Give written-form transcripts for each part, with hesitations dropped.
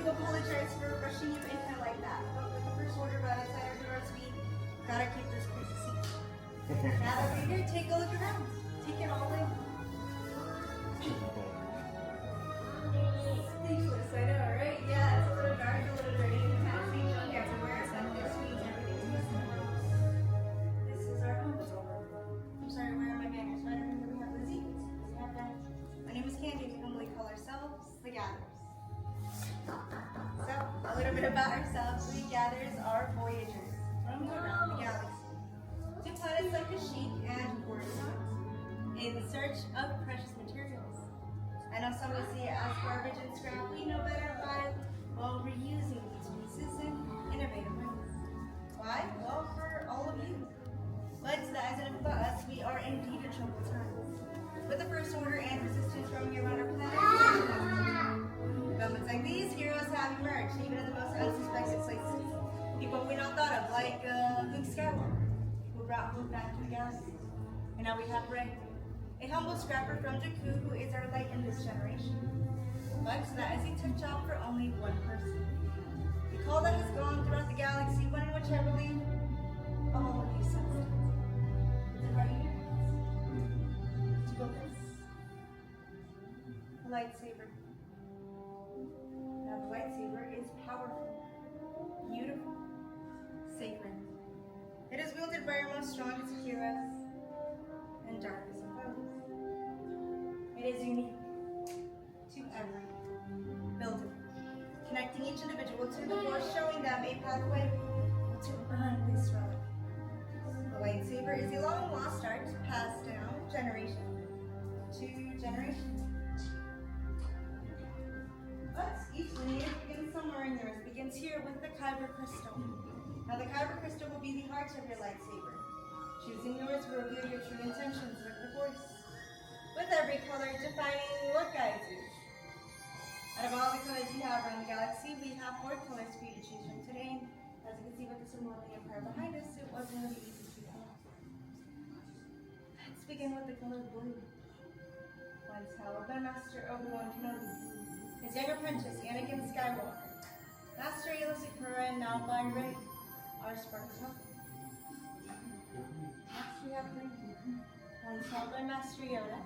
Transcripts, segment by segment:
Apologize for rushing you in here like that, but with the first order right outside our doors, we gotta keep this place a secret. Now that we're here, take a look around. Take it all in. Speechless, I know, right? Yeah, it's a little dark, a little dirty. You can kind of see junk everywhere. Some of their sweets, everything's missing. This is our home. I'm sorry, where are my manners? Right over here we have Lizzie. We have that. My name is Candy. We humbly call ourselves the Gatherers. So, a little bit about ourselves. We Gatherers are voyagers roaming around the galaxy to planets like Kashyyyk and Coruscant in search of precious materials. I know some would see it as garbage and scrap. We know better by, well, reusing these pieces in innovative ways. Why? Well, for all of you. But that isn't about us. We are indeed in troubled times. With the First Order and Resistance roaming around our planet, moments like these, heroes have emerged, even in the most unsuspected places. People we not thought of, like Luke Skywalker, who brought hope back to the galaxy. And now we have Rey, a humble scrapper from Jakku who is our light in this generation. But that is a tip job for only one person. The call that has gone throughout the galaxy, one in which I believe all of you sensed it. Is it right here? To go this. A lightsaber. Now the lightsaber is powerful, beautiful, sacred. It is wielded by our most strongest heroes and darkest foes. It is unique to every builder, connecting each individual to the Force, showing them a pathway to earn this relic. The lightsaber is a long lost art passed down generation to generation. But each lineage begins somewhere in yours. Begins here with the Kyber crystal. Now the Kyber crystal will be the heart of your lightsaber. Choosing yours will reveal your true intentions with the Force. With every color defining what guides you. Out of all the colors you have around the galaxy, we have 4 colors for you to choose from today. As you can see with the symbol of the Empire behind us, it wasn't really easy to do. Let's begin with the color blue. Once held by Master Obi-Wan Kenobi. His young apprentice, Anakin Skywalker. Master Ayla Secura, and now by Rey, our Spartan helper. Next we have green. Once held by Master Yoda,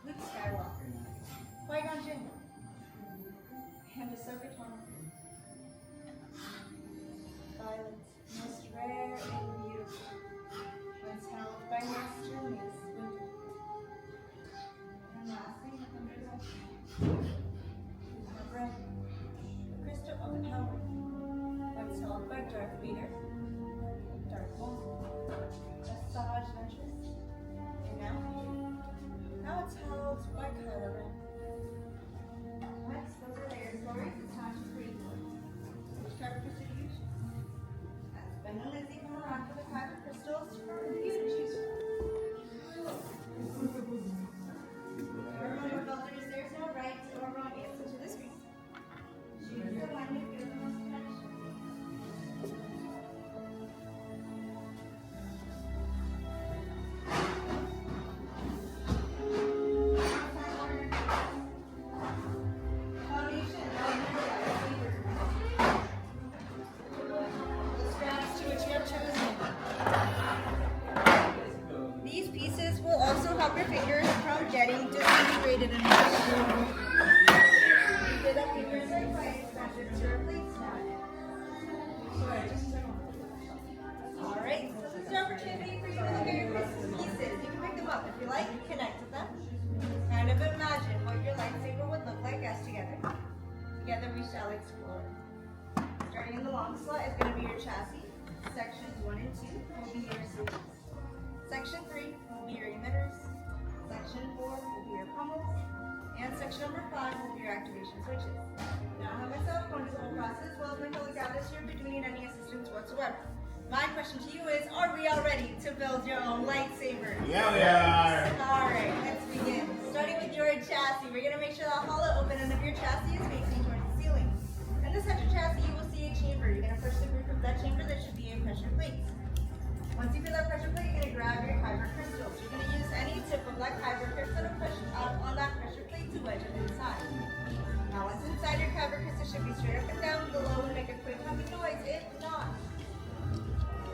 Luke Skywalker, Qui-Gon Jinn, and Ahsoka Tano. Violet, most rare and beautiful. Once held by Master Mace Windu. And lastly, Red, the crystal of the power, once held by Darth Vader, Darth Maul, Asajj Ventress, and now it's held by Kylo Ren. Next, those are their stories. It's time to read. us here if you do need any assistance whatsoever. My question to you is, are we all ready to build your own lightsaber? Yeah, we are. Alright, let's begin. Starting with your chassis, we're going to make sure that hollow open end of your chassis is facing towards the ceiling. In the center chassis, you will see a chamber. You're going to push the roof of that chamber. There should be a pressure plate. Once you feel that pressure plate, you're going to grab your Kyber crystals. You're going to use any tip of that Kyber crystal to push up on that pressure plate to wedge it inside. Now, once inside, your Kyber crystal should be straight up and down below and make a quick humming noise. If not,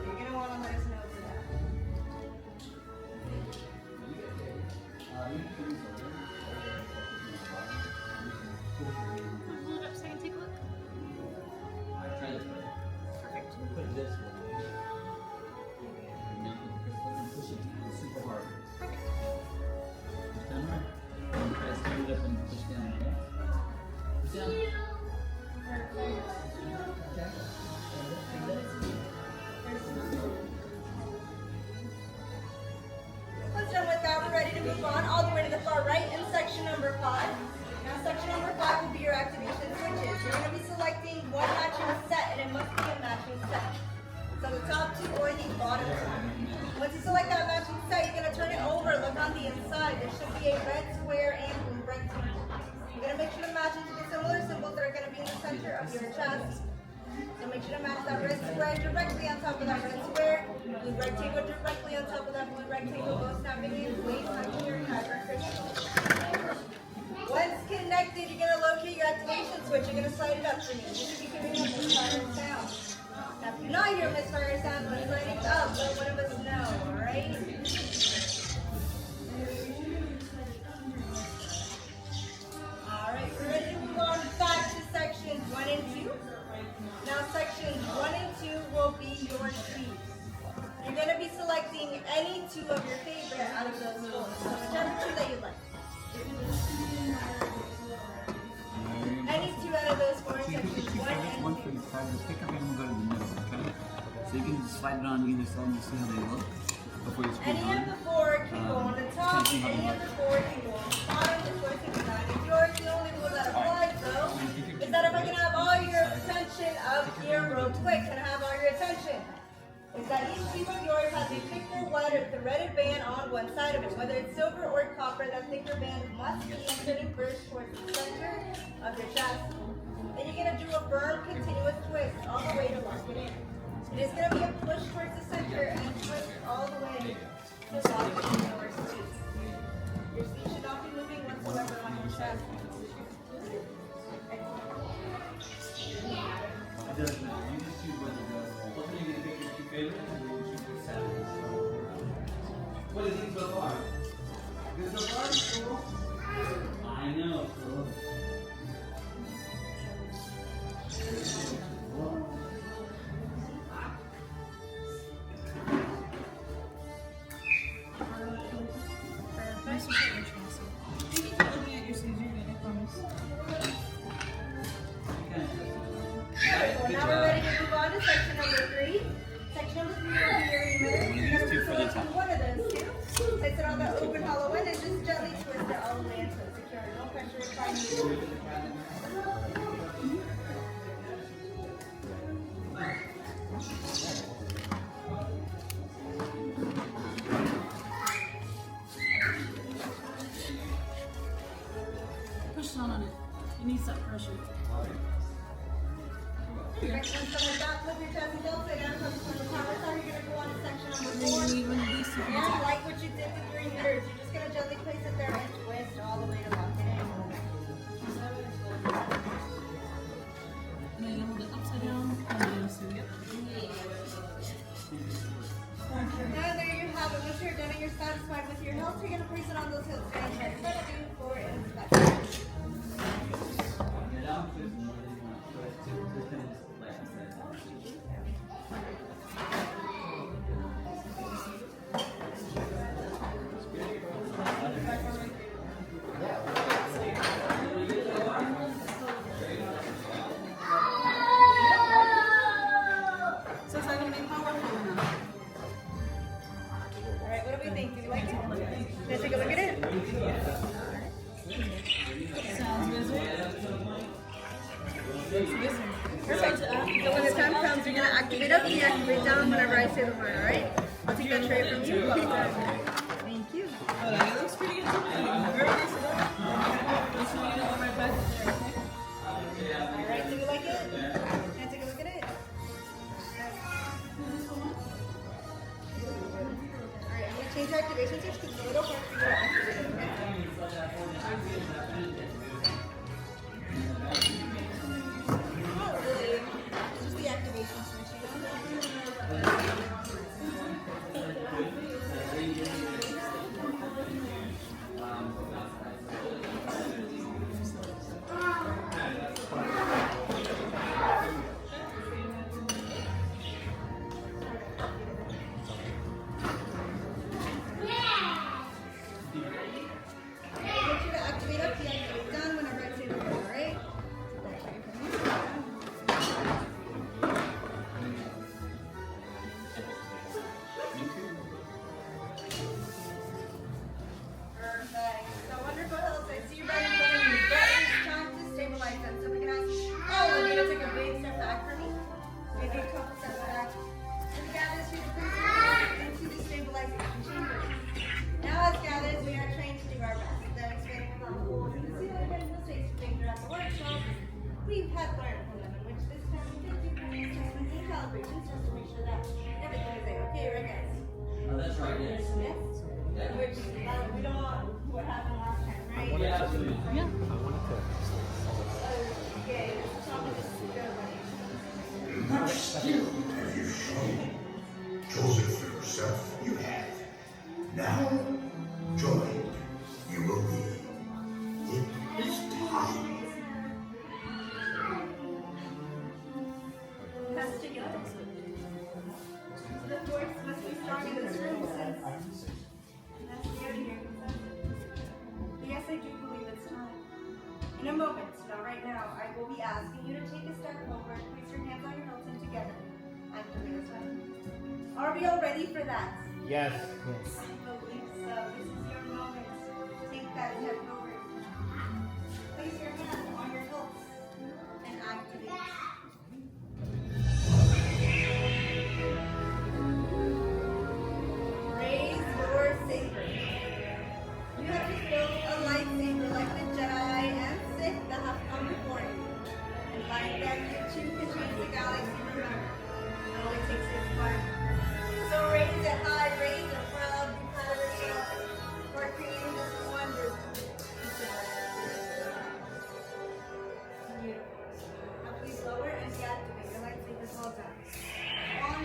you're going to want to let us know for that. Pull it up so I can take a look. Try this way. Perfect. Put it this way. And push it super hard. Perfect. Push down hard. And try to stand it up and push down, okay? Push down. Okay. Once done with that, we're ready to move on all the way to the far right in section number 5. Now, section number 5 will be your activation switches. You're going to be selecting one matching set, and it must be a matching set. So the top two or the bottom two. Once you select that matching set, you're going to turn it over. Look on the inside. There should be a red square and blue rectangle. You're going to make sure to match into the similar symbols that are going to be in the center of your chest. So make sure to match that red square directly on top of that red square, blue rectangle directly on top of that blue rectangle, both snapping in place onto your Kyber crystal. Once connected, you're going to locate your activation switch. You're going to slide it up for me. You should be giving us misfire sound. Now, if you not hear misfire sound when it's lighting up, let one of us know, alright? Alright, we're ready to move on back to sections 1 and 2. Now sections 1 and 2 will be your sleeves. You're going to be selecting any two of your favorite out of those four. So whichever two that you like. Any two out of those four in So you pick sections your 1 two favorites, and one 2. for your Kyber. Pick up and we'll go to the middle, okay? So you can just slide it on either side and just see how they look before you screw it Any of on. the four can go on the top, Depends on how any you of like the four can go on the bottom. The choice is mine and yours. The only rule that applies though is that if I can have all your attention up here real quick, can I have all your attention? Is that each piece of yours has a thicker threaded band on one side of it. Whether it's silver or copper, that thicker band must be inserted first towards the center of your chassis. And you're going to do a firm, continuous twist all the way to lock it in. It is going to be a push towards the center and twist all the way to lock it in your sleeve. Your sleeve should not be moving whatsoever on your chassis. It doesn't matter. You just choose whether to go. Hopefully you're going to pick your two favorites and we'll choose your seven. What do you think so far? Good so far? Cool. I know, cool. Nice to get your chassis. You can keep looking at your sleeves, you're good, I promise. Well, now we're ready to move on to section number 3. Section number 3 will be your emitter. You're going to be selecting one of those two. Place it on the open hollow end and just gently twist it all the way until it's secure. No pressure applied. Push down on it. It needs that pressure. Next one, so with that, flip your chassis delta down, focus on the power side. You're going to go on to section number And then 4. you need one of these to And protect. like what you did with your emitters, you're just going to gently place it there and twist all the way to lock it in. And then you hold it upside down and then so yep. Now there you have it. Once you're done and you're satisfied with your hilts, you're going to place it on those hilts and head in front of you for inspection. So is that going to be powerful or not? Alright, what do we think? Do you like it? Let's take a look at it. Sounds good. So this one. So when the time comes, you're gonna activate up, deactivate down whenever I say the word, alright? I'll take that tray from you. Thank you. Oh, that looks pretty good to me. Very nice. This one, you know, right back there, okay? Alright, do you like it? Can I take a look at it? Alright, I'm gonna change your activation switch because it's a little hard for you to activate it, okay? This is the activation switch, you know? I get you to activate up, deactivate down whenever I say the word, alright? That tray from you. Perfect. So wonderful health. I see you right in front of me. But it's time to stabilize them. So we can ask all of you to take a big step back for me. Maybe a couple steps back. And we gather to into the stabilization chamber. Now as gathers, we are trained to do our best. They're expanding on the walls and the ceiling and mistakes we made throughout the workshop. We've had learned from them, in which this time we did do practice adjustments and calibrations just to make sure that everything is okay, right guys? Oh, that's right, yes. Yes? Which we don't want what happened last time, right? Yeah, absolutely. Okay, let's talk about this together. Much skill have you shown. Chosen for yourself, you have. Now, joined, you will be. It is time. That's together. The force must be strong in this room since that's the other here. Yes, I do believe it's time. In a moment, not right now, I will be asking you to take a step forward, place your hands on your hilt and together. Activate as well. Are we all ready for that? Yes. I believe so. This is your moment. Take that step forward. Place your hand on your hilt and activate. Raise your saber. You have to build a lightsaber like the Jedi and Sith that have come before you. And like them, you too can change the galaxy, remember. It only takes this part. So raise it high, raise it proud, be proud of yourself for creating this wonder. Beautiful. Now please lower and deactivate your lightsabers well done. On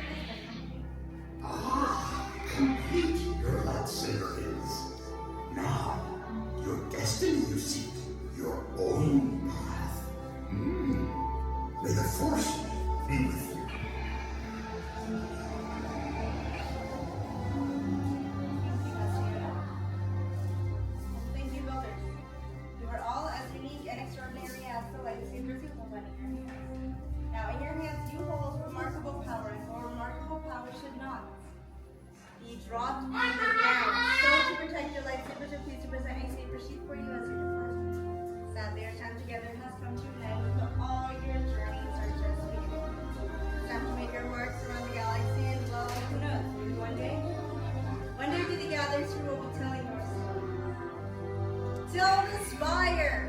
Ah, complete your lightsaber is. Now, your destiny you seek, your own path. May the Force be with you. Thank you, builders. You are all as unique and extraordinary as the lightsabers you hold in your hands. Now, in your hands, you hold remarkable power, and more remarkable power should not be dropped on the ground. So, to protect your lightsabers, we're pleased to present a saber sheath for you as your deposit. Sadly, our time together has come to an end with all your journey search has begun. It's time to make your works around the galaxy, and well, who knows, maybe one day through the gatherers who will be telling your story. Till the spire!